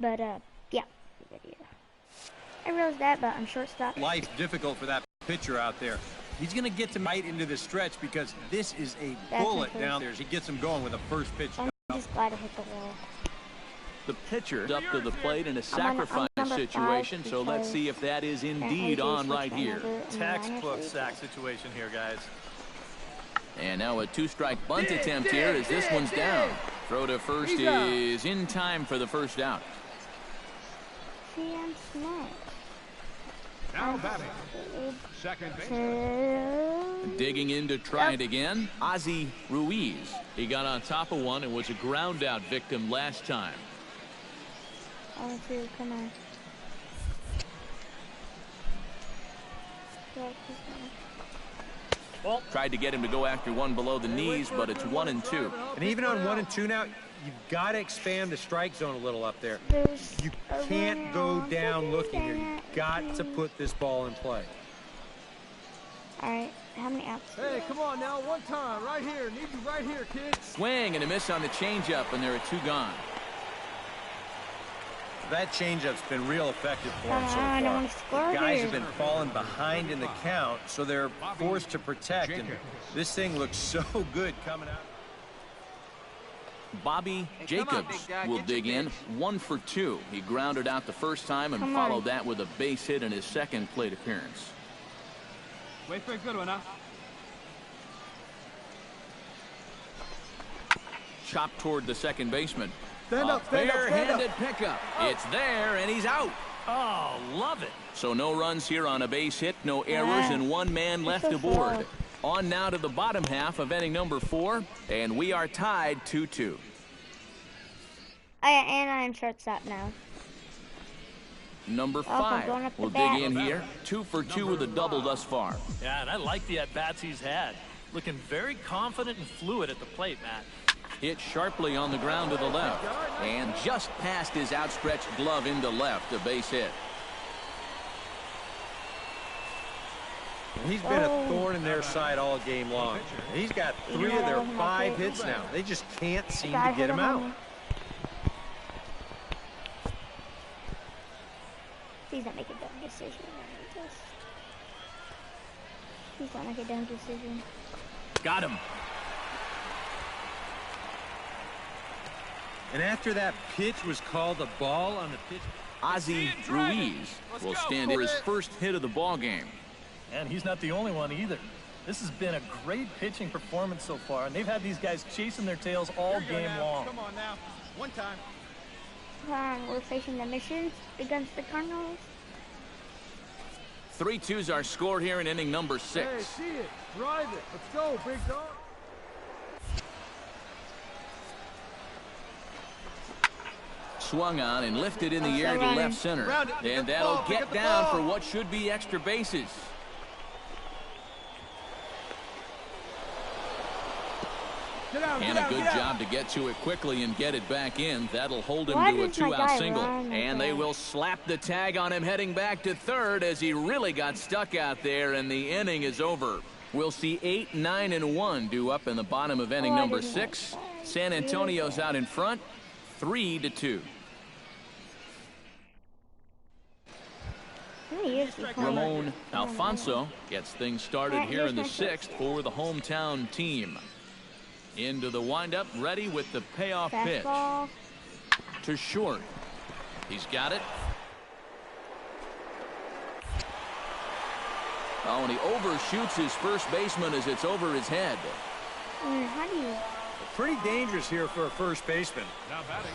But yeah. I realized that, but I'm shortstop. Life's difficult for that pitcher out there. He's going to get to right into the stretch because this is a bullet down there. He gets him going with a first pitch. I'm just glad I hit the wall. The pitcher up to the plate in a sacrifice situation, so let's see if that is indeed on right here. Textbook sack situation here, guys. And now a two-strike bunt attempt here as this one's down. Throw to first is in time for the first out. See, I'm smart. Now batting, second base. Digging in to try it again, Ozzie Ruiz. He got on top of one and was a ground out victim last time. Oh, two, come on. Well, tried to get him to go after one below the knees, but it's 1-2. And even on 1-2 now, you've got to expand the strike zone a little up there. You can't go down looking here. You've got to put this ball in play. All right, how many outs? Hey, come on now, one time, right here. Need you right here, kids. Swing and a miss on the changeup, and there are two gone. That changeup's been real effective for him so far. The guys have been falling behind in the count, so they're forced to protect. And this thing looks so good coming out. Bobby Jacobs will dig in, 1 for 2. He grounded out the first time and followed that with a base hit in his second plate appearance. Wait for a good one, huh? Chopped toward the second baseman. Stand up, stand up, stand up. Bare-handed pickup. It's there, and he's out. Oh, love it. So no runs here on a base hit, no errors, and one man left aboard. On now to the bottom half of inning number 4, and we are tied 2-2. And I am shortstop now. Number 5 will dig in here. 2 for 2 with a double thus far. Yeah, and I like the at-bats he's had. Looking very confident and fluid at the plate, Matt. Hit sharply on the ground to the left, and just past his outstretched glove into left, a base hit. He's been a thorn in their side all game long. He's got 3 of their 5 hits now. They just can't seem to get him out. Please don't make a dumb decision. Please don't make a dumb decision. Got him. And after that pitch was called a ball on the pitch. Ozzie Ruiz will stand in his first hit of the ball game. And he's not the only one either. This has been a great pitching performance so far, and they've had these guys chasing their tails all game long. Come on now, one time. We're facing the Missions against the Cardinals. 3-2s are scored here in inning number 6. Hey, see it, drive it. Let's go, big dog. Swung on and lifted in the air to left center. And that'll get down for what should be extra bases. And a good job to get to it quickly and get it back in. That'll hold him to a 2-out single. And they will slap the tag on him heading back to third as he really got stuck out there, and the inning is over. We'll see 8, 9, and 1 due up in the bottom of inning number 6. San Antonio's out in front, 3-2. Ramon Alfonso gets things started here in the 6th for the hometown team. Into the windup, ready with the payoff pitch. To short. He's got it. Oh, and he overshoots his first baseman as it's over his head. How do you... Pretty dangerous here for a first baseman.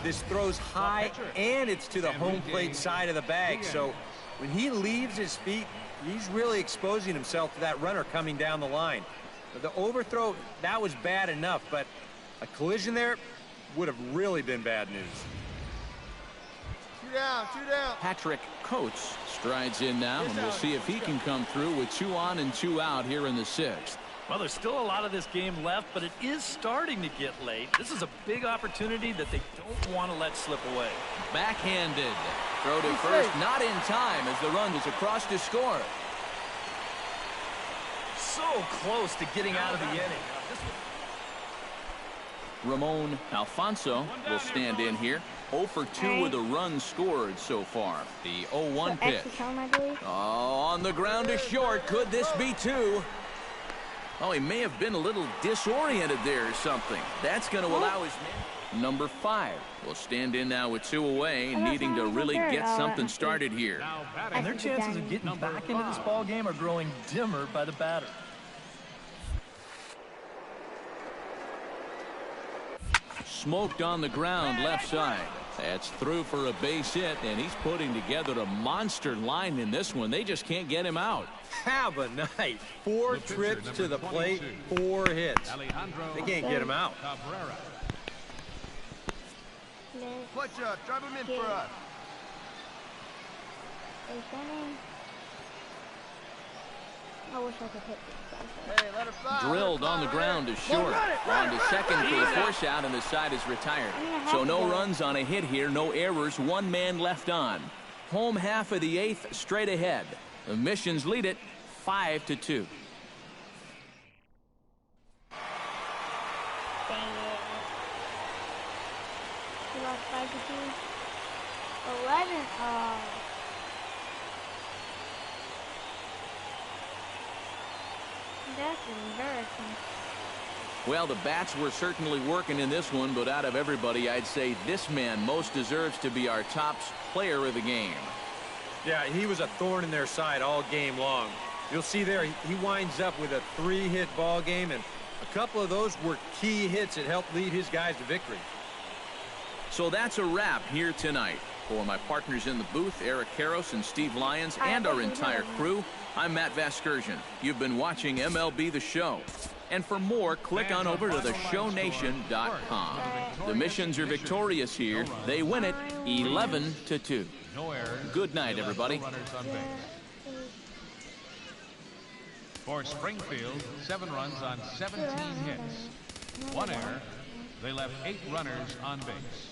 This throws high, and it's to the home plate side of the bag. So when he leaves his feet, he's really exposing himself to that runner coming down the line. The overthrow, that was bad enough, but a collision there would have really been bad news. 2 down, 2 down. Patrick Coates strides in now, and we'll see if he can come through with 2 on and 2 out here in the 6th. Well, there's still a lot of this game left, but it is starting to get late. This is a big opportunity that they don't want to let slip away. Backhanded. Throw to first, not in time as the run was across to score. So close to getting out of the inning. Ramon Alfonso will stand in here. 0 for 2 with a run scored so far. The 0-1 pitch. Oh, on the ground is short. Could this be 2? Oh, he may have been a little disoriented there or something. That's going to allow his man. Number 5 will stand in now with 2 away, needing to really get something started here. And their chances of getting back into this ball game are growing dimmer by the batter. Smoked on the ground left side. That's through for a base hit, and he's putting together a monster line in this one. They just can't get him out. Have a night. 4 trips to the plate, 4 hits. They can't get him out. Fletcher, drive him in for us. I wish I could hit this. Hey, let her fly. Drilled on the ground is short. On to second for the force out, and the side is retired. So no runs on a hit here, no errors, 1 man left on. Home half of the 8th, straight ahead. The Missions lead it 5-2. Dang it. 5-2. 11. Oh. That's embarrassing. Well, the bats were certainly working in this one, but out of everybody, I'd say this man most deserves to be our top player of the game. Yeah, he was a thorn in their side all game long. You'll see there, he winds up with a 3-hit ball game, and a couple of those were key hits that helped lead his guys to victory. So that's a wrap here tonight. For my partners in the booth, Eric Karros and Steve Lyons, and our entire crew, I'm Matt Vasgersian. You've been watching MLB The Show. And for more, click on over to theshownation.com. The Missions are victorious here. They win it 11-2. Good night, everybody. For Springfield, 7 runs on 17 hits. 1 error. They left 8 runners on base.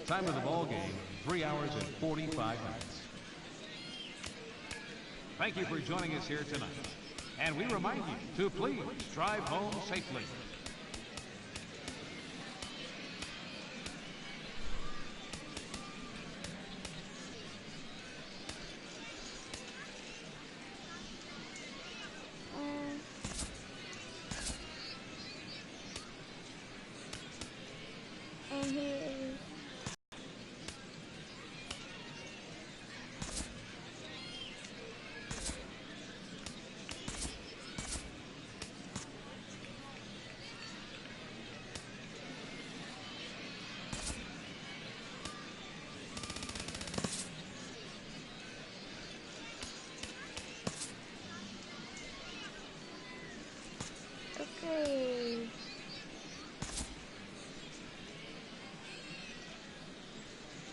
Time of the ball game, 3 hours and 45 minutes. Thank you for joining us here tonight. And we remind you to please drive home safely. And he is. Okay.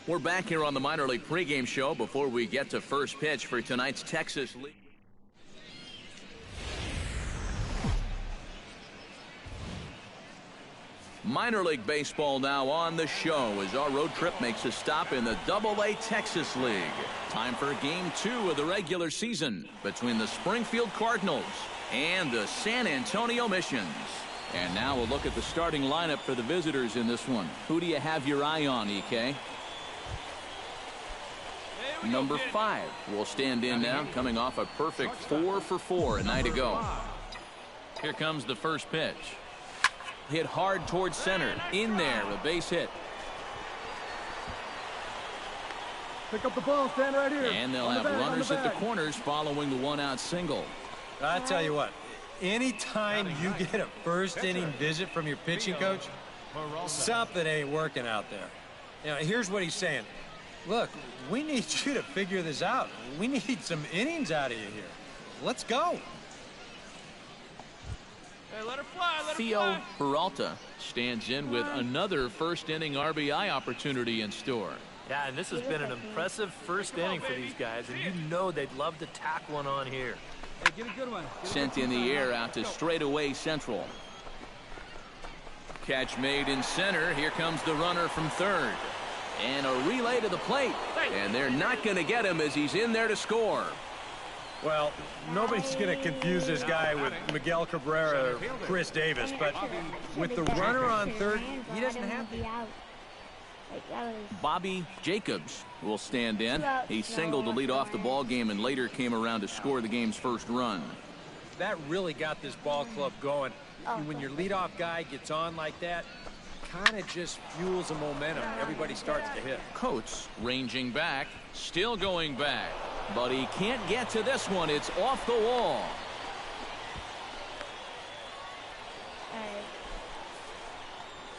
We're back here on the minor league pregame show before we get to first pitch for tonight's Texas League. Minor League Baseball now on the show as our road trip makes a stop in the AA Texas League. Time for Game 2 of the regular season between the Springfield Cardinals and the San Antonio Missions. And now we'll look at the starting lineup for the visitors in this one. Who do you have your eye on, EK? Number 5 will stand in now, coming off a perfect 4 for 4 a night ago. Here comes the first pitch. Hit hard towards center. In there, a base hit. Pick up the ball, stand right here. And they'll have runners at the corners following the 1-out single. I tell you what, anytime you get a first inning visit from your pitching coach, something ain't working out there. You know, here's what he's saying. Look, we need you to figure this out. We need some innings out of you here. Let's go. Hey, let her fly, let her Theo fly. Peralta stands in with another first inning RBI opportunity in store. Yeah, and this has been an impressive first inning for these guys, and you know they'd love to tack one on here. Hey, get a good one. Sent in the air out to straightaway central. Catch made in center. Here comes the runner from third. And a relay to the plate. And they're not going to get him as he's in there to score. Well, nobody's going to confuse this guy with Miguel Cabrera or Chris Davis, but with the runner on third, he doesn't have to. Like, that was... Bobby Jacobs will stand in. He singled to lead off the ball game and later came around to score the game's first run. That really got this ball club going. When your leadoff guy gets on like that, kind of just fuels the momentum. Everybody starts to hit. Coates ranging back, still going back, but he can't get to this one. It's off the wall.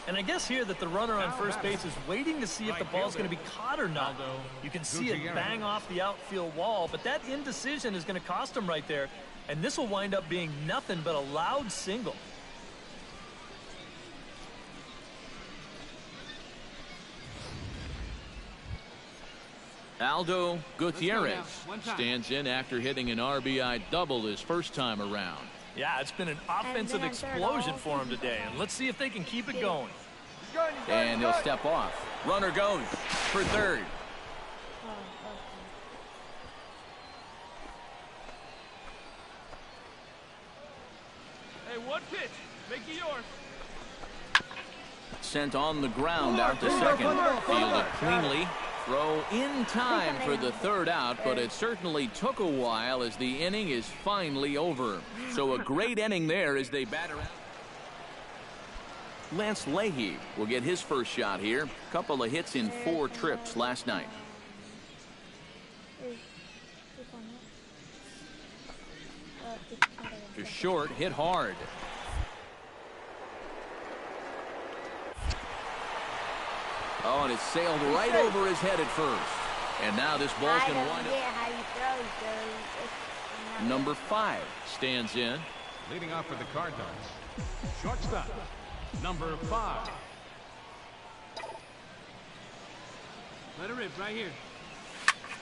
And I guess here that the runner on first base is waiting to see if the ball's going to be caught or not. You can see it bang off the outfield wall, but that indecision is going to cost him right there. And this will wind up being nothing but a loud single. Aldo Gutierrez stands in after hitting an RBI double his first time around. Yeah, it's been an offensive explosion for him today, and let's see if they can keep it going. And he'll step off. Runner goes for third. Hey, one pitch. Make it yours. Sent on the ground out to second. Fielded cleanly. Throw in time for the third out, but it certainly took a while as the inning is finally over. So a great inning there as they batter out. Lance Leahy will get his first shot here. Couple of hits in 4 trips last night. To short, hit hard. Oh, and it sailed right over his head at first. And now this ball's going to wind up. Number 5 stands in. Leading off for the Cardinals, shortstop, number 5. Let it rip right here.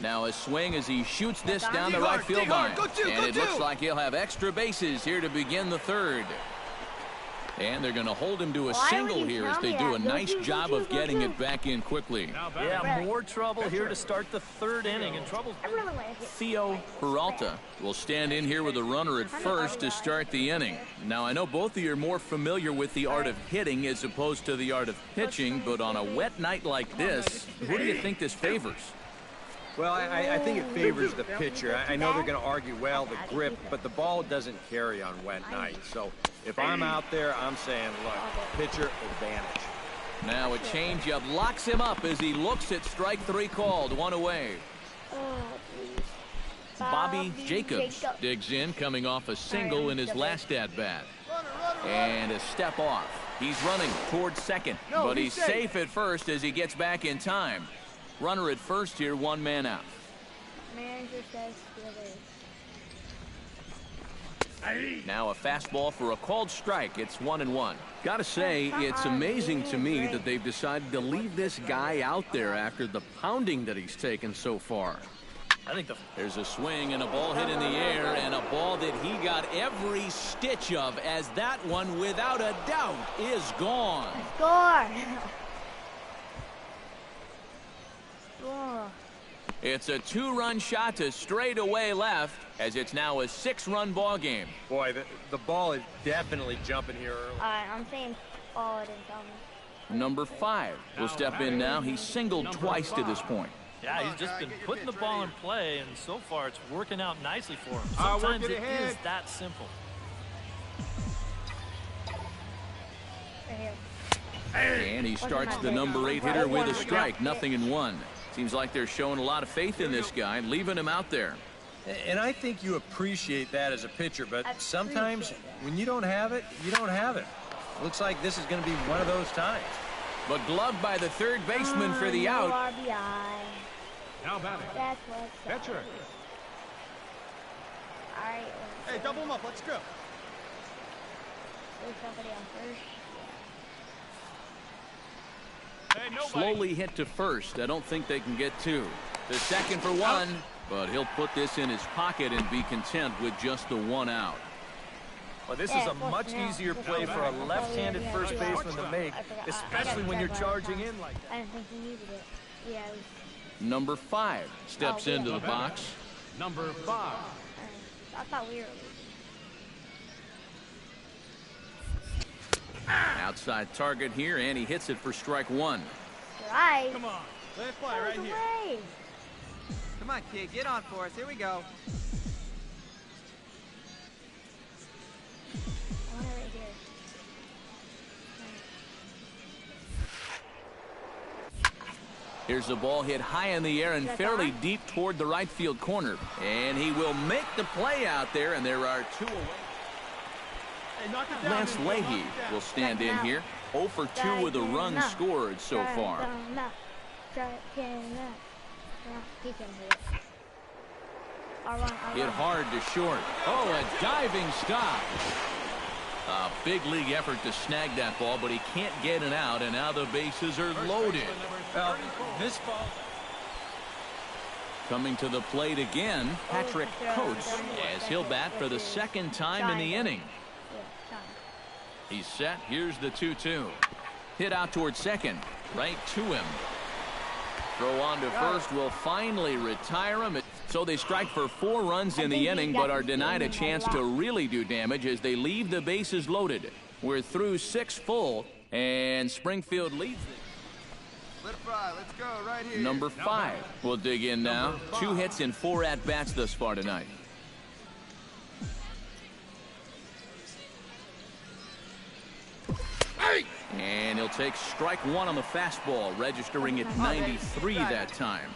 Now a swing as he shoots this down the right field line. And it looks like he'll have extra bases here to begin the third. And they're going to hold him to a single here as they do a nice job of getting it back in quickly. Yeah, more trouble here to start the third inning. And trouble. Theo Peralta will stand in here with a runner at first to start the inning. Now, I know both of you are more familiar with the art of hitting as opposed to the art of pitching, but on a wet night like this, who do you think this favors? Well, I think it favors the pitcher. I know they're going to argue, well, the grip, but the ball doesn't carry on wet nights. So if I'm out there, I'm saying, look, pitcher advantage. Now a changeup locks him up as he looks at strike 3 called. 1 away. Bobby Jacobs digs in, coming off a single in his last at-bat. And a step off. He's running towards second, but he's safe at first as he gets back in time. Runner at first here, 1 man out. Manager says Now a fastball for a called strike. It's 1-1. Gotta say, it's amazing to me that they've decided to leave this guy out there after the pounding that he's taken so far. I think there's a swing and a ball hit in the air, and a ball that he got every stitch of, as that one, without a doubt, is gone. Score! It's a 2-run shot to straightaway left, as it's now a 6-run ball game. Boy, the ball is definitely jumping here early. I'm saying ball it didn't tell me. Number 5 will step in now. He's singled twice to this point. Yeah, he's just been putting the ball in play, and so far it's working out nicely for him. Sometimes it is that simple. And he starts the number 8 hitter with a strike. 0-1. Seems like they're showing a lot of faith in this guy, leaving him out there. And I think you appreciate that as a pitcher, but sometimes when you don't have it, you don't have it. Looks like this is going to be one of those times. But gloved by the third baseman for the out. Now batting. That's what's Pitcher. All right. Hey, double him up. Let's go. There's somebody on first. Hey, nobody. Slowly hit to first. I don't think they can get 2. The second for 1, but he'll put this in his pocket and be content with just the 1 out. Well, this is a much easier play for a left-handed first baseman to make, especially when you're charging in like that. I didn't think he needed it. Yeah, it was... Number 5 steps into the box. Number 5. I thought we were losing. Outside target here, and he hits it for strike 1. right. Come on. Let it fly That right was here. away. Come on, kid. Get on for us. Here we go. I want it right here. Here's the ball hit high in the air and fairly deep toward the right field corner. And he will make the play out there, and there are 2 away. Hey, knock it down. Lance Leahy will stand in here. 0 for 2 with a run scored so far. He can hit it. Hit hard to short. Oh, a diving stop. A big league effort to snag that ball, but he can't get it out, and now the bases are loaded. Well, this ball. Coming to the plate again, Patrick Coates, as he'll bat for the 2nd time in the inning. He's set. Here's the 2-2. Hit out towards second. Right to him. Throw on to first will finally retire him. So they strike for 4 runs in the inning, but are denied a chance to really do damage as they leave the bases loaded. We're through 6 full, and Springfield leads it. Let it fly. Let's go right here. Number 5 will dig in now. 2 hits and 4 at-bats thus far tonight. And he'll take strike 1 on the fastball, registering at 93 that time.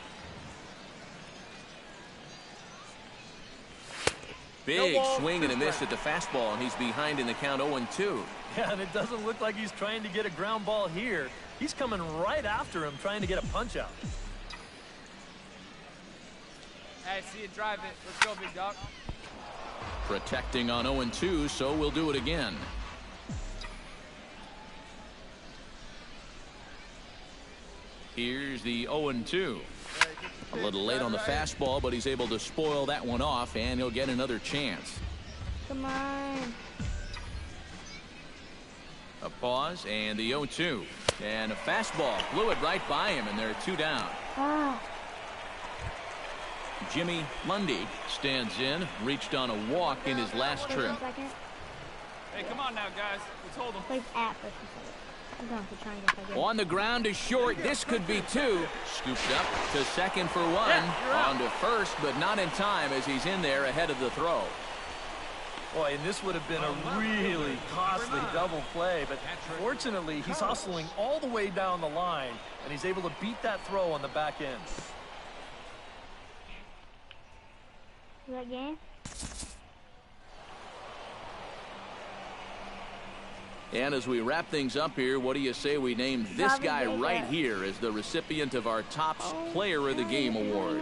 Big swing and a miss at the fastball, and he's behind in the count 0-2. Yeah, and it doesn't look like he's trying to get a ground ball here. He's coming right after him, trying to get a punch out. Hey, see you drive it. Let's go, big dog. Protecting on 0-2, so we'll do it again. Here's the 0-2. A little late on the fastball, but he's able to spoil that one off, and he'll get another chance. Come on. A pause, and the 0-2. And a fastball blew it right by him, and there are 2 down. Ah. Jimmy Mundy stands in, reached on a walk in his last trip. Hey, come on now, guys. Let's hold them. Plays at first and second. I'm going to try and get that. On the ground is short. This could be 2. Scooped up to second for 1. On to first, but not in time as he's in there ahead of the throw. Boy, and this would have been a really costly double play, but fortunately, he's hustling all the way down the line, and he's able to beat that throw on the back end. Is that game? And as we wrap things up here, what do you say we name this guy right here as the recipient of our top player of the game award?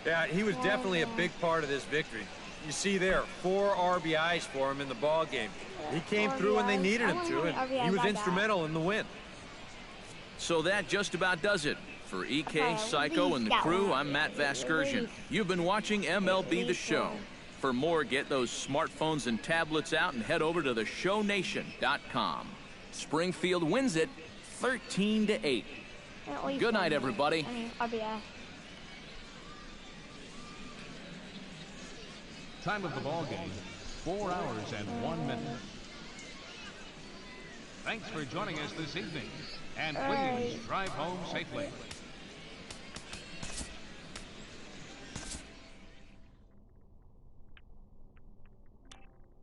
Yeah, he was definitely a big part of this victory. You see there, 4 RBIs for him in the ball game. He came through when they needed him to, and he was instrumental in the win. So that just about does it. For EK, Psycho, and the crew, I'm Matt Vasgersian. You've been watching MLB The Show. For more, get those smartphones and tablets out and head over to theshownation.com. Springfield wins it 13-8. Good night, everybody. RBI. Time of the ball game, 4 hours and 1 minute. Thanks for joining us this evening. And please drive home safely.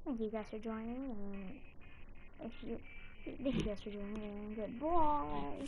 Thank you guys for joining. Thank you guys for joining. Goodbye.